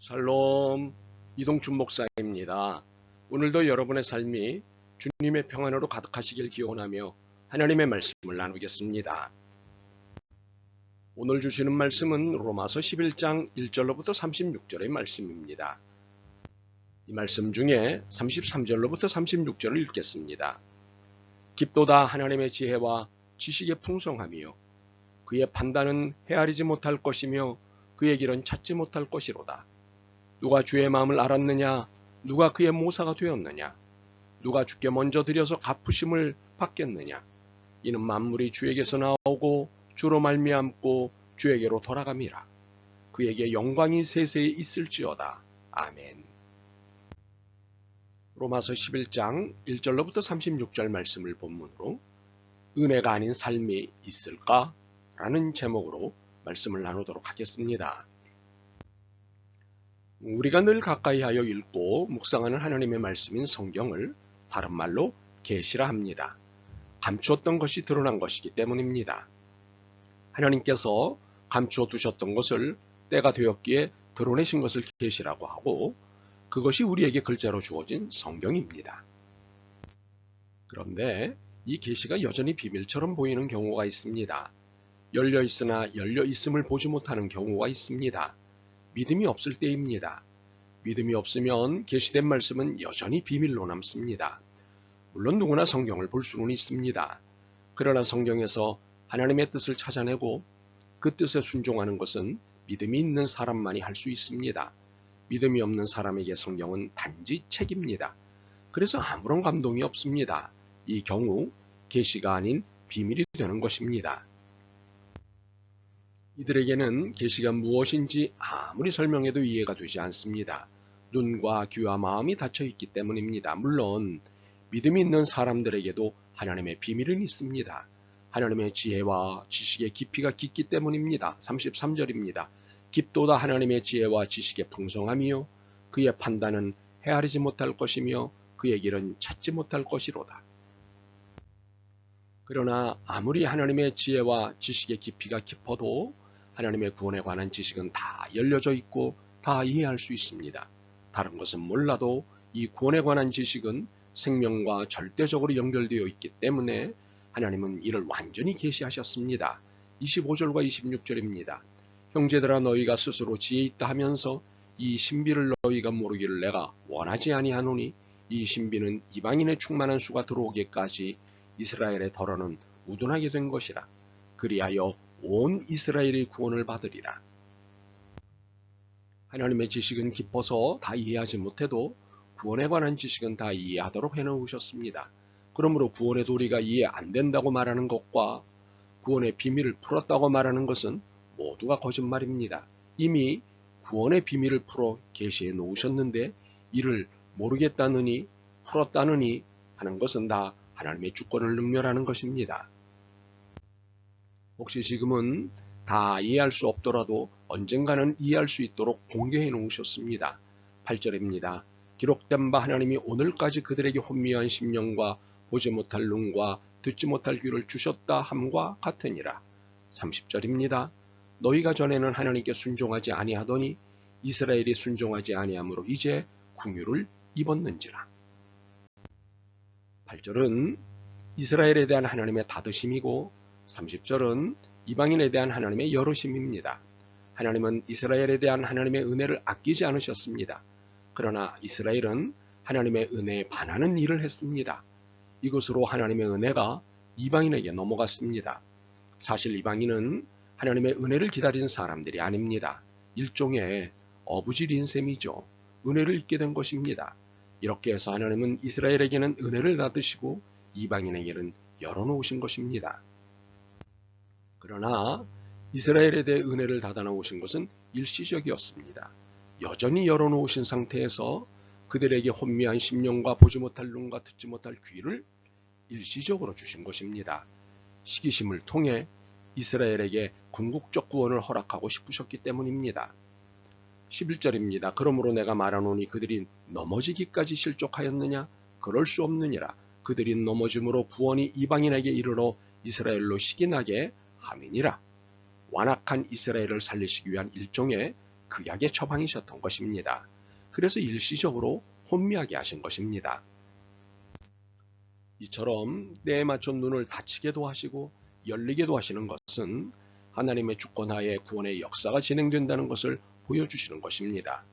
샬롬, 이동춘 목사입니다. 오늘도 여러분의 삶이 주님의 평안으로 가득하시길 기원하며 하나님의 말씀을 나누겠습니다. 오늘 주시는 말씀은 로마서 11장 1절로부터 36절의 말씀입니다. 이 말씀 중에 33절로부터 36절을 읽겠습니다. 깊도다 하나님의 지혜와 지식의 풍성함이요 그의 판단은 헤아리지 못할 것이며 그의 길은 찾지 못할 것이로다. 누가 주의 마음을 알았느냐? 누가 그의 모사가 되었느냐? 누가 주께 먼저 드려서 갚으심을 받겠느냐? 이는 만물이 주에게서 나오고 주로 말미암고 주에게로 돌아감이라. 그에게 영광이 세세히 있을지어다. 아멘. 로마서 11장 1절로부터 36절 말씀을 본문으로 은혜가 아닌 삶이 있을까? 라는 제목으로 말씀을 나누도록 하겠습니다. 우리가 늘 가까이 하여 읽고 묵상하는 하나님의 말씀인 성경을 다른 말로 계시라 합니다. 감추었던 것이 드러난 것이기 때문입니다. 하나님께서 감추어 두셨던 것을 때가 되었기에 드러내신 것을 계시라고 하고 그것이 우리에게 글자로 주어진 성경입니다. 그런데 이 계시가 여전히 비밀처럼 보이는 경우가 있습니다. 열려 있으나 열려 있음을 보지 못하는 경우가 있습니다. 믿음이 없을 때입니다. 믿음이 없으면 계시된 말씀은 여전히 비밀로 남습니다. 물론 누구나 성경을 볼 수는 있습니다. 그러나 성경에서 하나님의 뜻을 찾아내고 그 뜻에 순종하는 것은 믿음이 있는 사람만이 할 수 있습니다. 믿음이 없는 사람에게 성경은 단지 책입니다. 그래서 아무런 감동이 없습니다. 이 경우 계시가 아닌 비밀이 되는 것입니다. 이들에게는 계시가 무엇인지 아무리 설명해도 이해가 되지 않습니다. 눈과 귀와 마음이 닫혀 있기 때문입니다. 물론 믿음이 있는 사람들에게도 하나님의 비밀은 있습니다. 하나님의 지혜와 지식의 깊이가 깊기 때문입니다. 33절입니다. 깊도다 하나님의 지혜와 지식의 풍성함이요 그의 판단은 헤아리지 못할 것이며 그의 길은 찾지 못할 것이로다. 그러나 아무리 하나님의 지혜와 지식의 깊이가 깊어도 하나님의 구원에 관한 지식은 다 열려져 있고 다 이해할 수 있습니다. 다른 것은 몰라도 이 구원에 관한 지식은 생명과 절대적으로 연결되어 있기 때문에 하나님은 이를 완전히 계시하셨습니다. 25절과 26절입니다. 형제들아 너희가 스스로 지혜 있다 하면서 이 신비를 너희가 모르기를 내가 원하지 아니하노니 이 신비는 이방인의 충만한 수가 들어오기까지 이스라엘의 덜어는 우둔하게 된 것이라. 그리하여 온 이스라엘의 구원을 받으리라. 하나님의 지식은 깊어서 다 이해하지 못해도 구원에 관한 지식은 다 이해하도록 해놓으셨습니다. 그러므로 구원의 도리가 이해 안 된다고 말하는 것과 구원의 비밀을 풀었다고 말하는 것은 모두가 거짓말입니다. 이미 구원의 비밀을 풀어 계시해 놓으셨는데 이를 모르겠다느니 풀었다느니 하는 것은 다 하나님의 주권을 능멸하는 것입니다. 혹시 지금은 다 이해할 수 없더라도 언젠가는 이해할 수 있도록 공개해 놓으셨습니다. 8절입니다. 기록된 바 하나님이 오늘까지 그들에게 혼미한 심령과 보지 못할 눈과 듣지 못할 귀를 주셨다 함과 같으니라. 30절입니다. 너희가 전에는 하나님께 순종하지 아니하더니 이스라엘이 순종하지 아니하므로 이제 궁유를 입었는지라. 8절은 이스라엘에 대한 하나님의 다드심이고 30절은 이방인에 대한 하나님의 여르심입니다. 하나님은 이스라엘에 대한 하나님의 은혜를 아끼지 않으셨습니다. 그러나 이스라엘은 하나님의 은혜에 반하는 일을 했습니다. 이것으로 하나님의 은혜가 이방인에게 넘어갔습니다. 사실 이방인은 하나님의 은혜를 기다린 사람들이 아닙니다. 일종의 어부질인 셈이죠. 은혜를 잊게 된 것입니다. 이렇게 해서 하나님은 이스라엘에게는 은혜를 닫으시고 이방인에게는 열어놓으신 것입니다. 그러나 이스라엘에 대해 은혜를 닫아놓으신 것은 일시적이었습니다. 여전히 열어놓으신 상태에서 그들에게 혼미한 심령과 보지 못할 눈과 듣지 못할 귀를 일시적으로 주신 것입니다. 시기심을 통해 이스라엘에게 궁극적 구원을 허락하고 싶으셨기 때문입니다. 11절입니다. 그러므로 내가 말하노니 그들이 넘어지기까지 실족하였느냐? 그럴 수 없느니라. 그들이 넘어짐으로 구원이 이방인에게 이르러 이스라엘로 시기나게 함이니라. 완악한 이스라엘을 살리시기 위한 일종의 극약의 처방이셨던 것입니다. 그래서 일시적으로 혼미하게 하신 것입니다. 이처럼 때에 맞춰 눈을 닫히게도 하시고 열리게도 하시는 것은 하나님의 주권하에 구원의 역사가 진행된다는 것을 보여주시는 것입니다.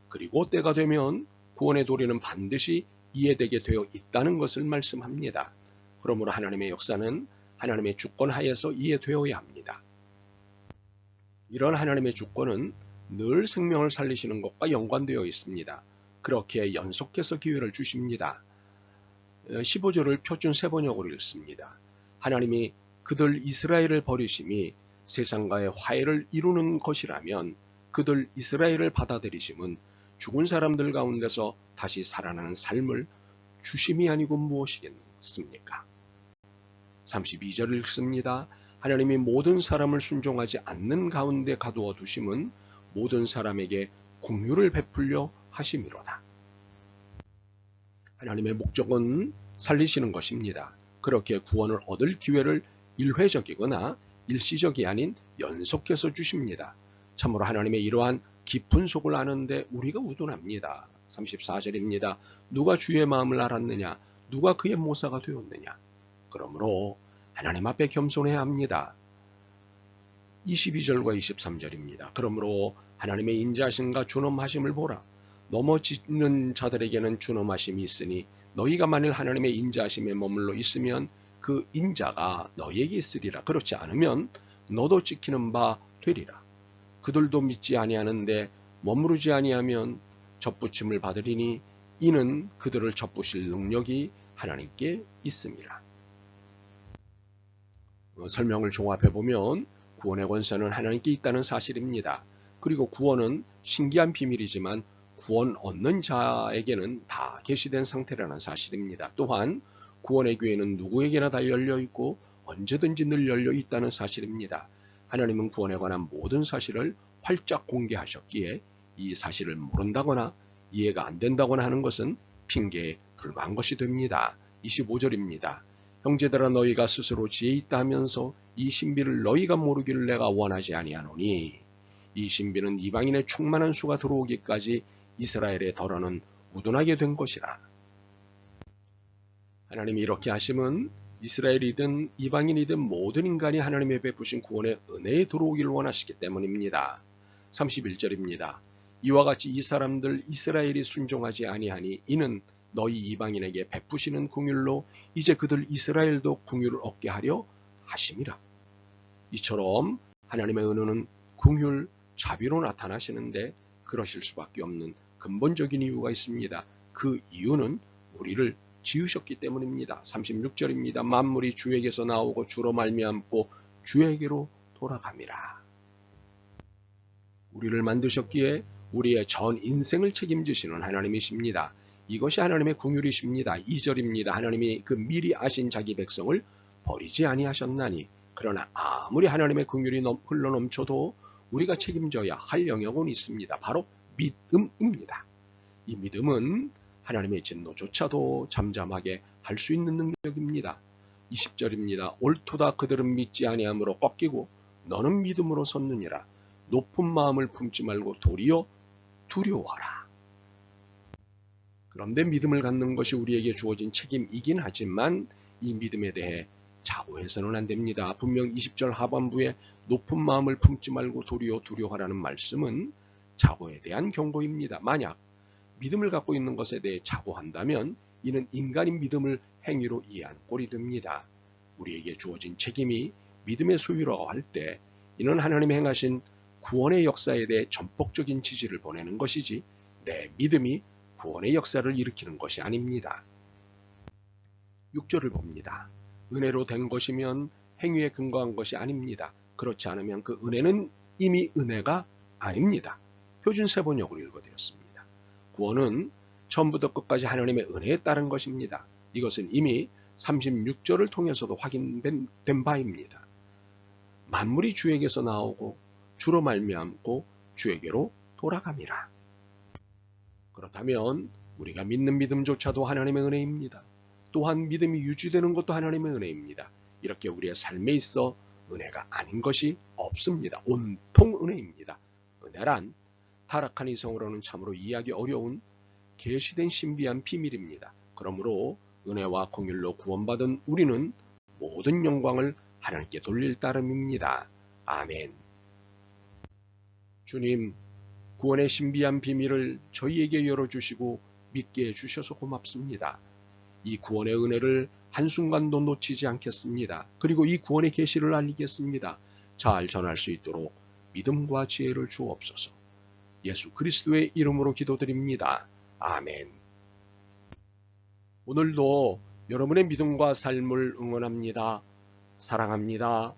그리고 때가 되면 구원의 도리는 반드시 이해되게 되어 있다는 것을 말씀합니다. 그러므로 하나님의 역사는 하나님의 주권하에서 이해되어야 합니다. 이런 하나님의 주권은 늘 생명을 살리시는 것과 연관되어 있습니다. 그렇게 연속해서 기회를 주십니다. 15절을 표준 세번역으로 읽습니다. 하나님이 그들 이스라엘을 버리심이 세상과의 화해를 이루는 것이라면 그들 이스라엘을 받아들이심은 죽은 사람들 가운데서 다시 살아나는 삶을 주심이 아니고 무엇이겠습니까? 32절을 읽습니다. 하나님이 모든 사람을 순종하지 않는 가운데 가두어 두심은 모든 사람에게 긍휼을 베풀려 하심이로다. 하나님의 목적은 살리시는 것입니다. 그렇게 구원을 얻을 기회를 일회적이거나 일시적이 아닌 연속해서 주십니다. 참으로 하나님의 이러한 깊은 속을 아는데 우리가 우둔합니다. 34절입니다. 누가 주의 마음을 알았느냐? 누가 그의 모사가 되었느냐? 그러므로 하나님 앞에 겸손해야 합니다. 22절과 23절입니다. 그러므로 하나님의 인자하심과 준엄하심을 보라. 넘어지는 자들에게는 준엄하심이 있으니 너희가 만일 하나님의 인자하심에 머물러 있으면 그 인자가 너희에게 있으리라. 그렇지 않으면 너도 지키는 바 되리라. 그들도 믿지 아니하는데 머무르지 아니하면 접붙임을 받으리니 이는 그들을 접부실 능력이 하나님께 있음이라. 설명을 종합해 보면 구원의 권세는 하나님께 있다는 사실입니다. 그리고 구원은 신기한 비밀이지만 구원 얻는 자에게는 다 계시된 상태라는 사실입니다. 또한 구원의 기회는 누구에게나 다 열려있고 언제든지 늘 열려있다는 사실입니다. 하나님은 구원에 관한 모든 사실을 활짝 공개하셨기에 이 사실을 모른다거나 이해가 안 된다거나 하는 것은 핑계에 불과한 것이 됩니다. 25절입니다. 형제들아 너희가 스스로 지혜 있다 하면서 이 신비를 너희가 모르기를 내가 원하지 아니하노니 이 신비는 이방인의 충만한 수가 들어오기까지 이스라엘의 덜어는 우둔하게 된 것이라. 하나님이 이렇게 하심은 이스라엘이든 이방인이든 모든 인간이 하나님의 베푸신 구원의 은혜에 들어오기를 원하시기 때문입니다. 31절입니다. 이와 같이 이 사람들 이스라엘이 순종하지 아니하니 이는 너희 이방인에게 베푸시는 긍휼로 이제 그들 이스라엘도 긍휼을 얻게 하려 하심이라. 이처럼 하나님의 은혜는 긍휼, 자비로 나타나시는데 그러실 수밖에 없는 근본적인 이유가 있습니다. 그 이유는 우리를 지으셨기 때문입니다. 36절입니다. 만물이 주에게서 나오고 주로 말미암고 주에게로 돌아갑니다. 우리를 만드셨기에 우리의 전 인생을 책임지시는 하나님이십니다. 이것이 하나님의 긍휼이십니다. 2절입니다. 하나님이 그 미리 아신 자기 백성을 버리지 아니하셨나니 그러나 아무리 하나님의 긍휼이 흘러넘쳐도 우리가 책임져야 할 영역은 있습니다. 바로 믿음입니다. 이 믿음은 하나님의 진노조차도 잠잠하게 할 수 있는 능력입니다. 20절입니다. 옳도다 그들은 믿지 아니함으로 꺾이고 너는 믿음으로 섰느니라. 높은 마음을 품지 말고 도리어 두려워하라. 그런데 믿음을 갖는 것이 우리에게 주어진 책임이긴 하지만 이 믿음에 대해 자고해서는 안 됩니다. 분명 20절 하반부에 높은 마음을 품지 말고 도리어 두려워하라는 말씀은 자고에 대한 경고입니다. 만약 믿음을 갖고 있는 것에 대해 자고한다면 이는 인간인 믿음을 행위로 이해한 꼴이 됩니다. 우리에게 주어진 책임이 믿음의 소유라고 할 때 이는 하나님이 행하신 구원의 역사에 대해 전폭적인 지지를 보내는 것이지 내 믿음이 구원의 역사를 일으키는 것이 아닙니다. 6절을 봅니다. 은혜로 된 것이면 행위에 근거한 것이 아닙니다. 그렇지 않으면 그 은혜는 이미 은혜가 아닙니다. 표준 세번역으로 읽어드렸습니다. 구원은 처음부터 끝까지 하나님의 은혜에 따른 것입니다. 이것은 이미 36절을 통해서도 확인된 바입니다. 만물이 주에게서 나오고 주로 말미암고 주에게로 돌아갑니다. 그렇다면 우리가 믿는 믿음조차도 하나님의 은혜입니다. 또한 믿음이 유지되는 것도 하나님의 은혜입니다. 이렇게 우리의 삶에 있어 은혜가 아닌 것이 없습니다. 온통 은혜입니다. 은혜란 타락한 이성으로는 참으로 이해하기 어려운 계시된 신비한 비밀입니다. 그러므로 은혜와 긍휼로 구원받은 우리는 모든 영광을 하나님께 돌릴 따름입니다. 아멘. 주님, 구원의 신비한 비밀을 저희에게 열어주시고 믿게 해주셔서 고맙습니다. 이 구원의 은혜를 한순간도 놓치지 않겠습니다. 그리고 이 구원의 계시를 알리겠습니다. 잘 전할 수 있도록 믿음과 지혜를 주옵소서. 예수 그리스도의 이름으로 기도드립니다. 아멘. 오늘도 여러분의 믿음과 삶을 응원합니다. 사랑합니다.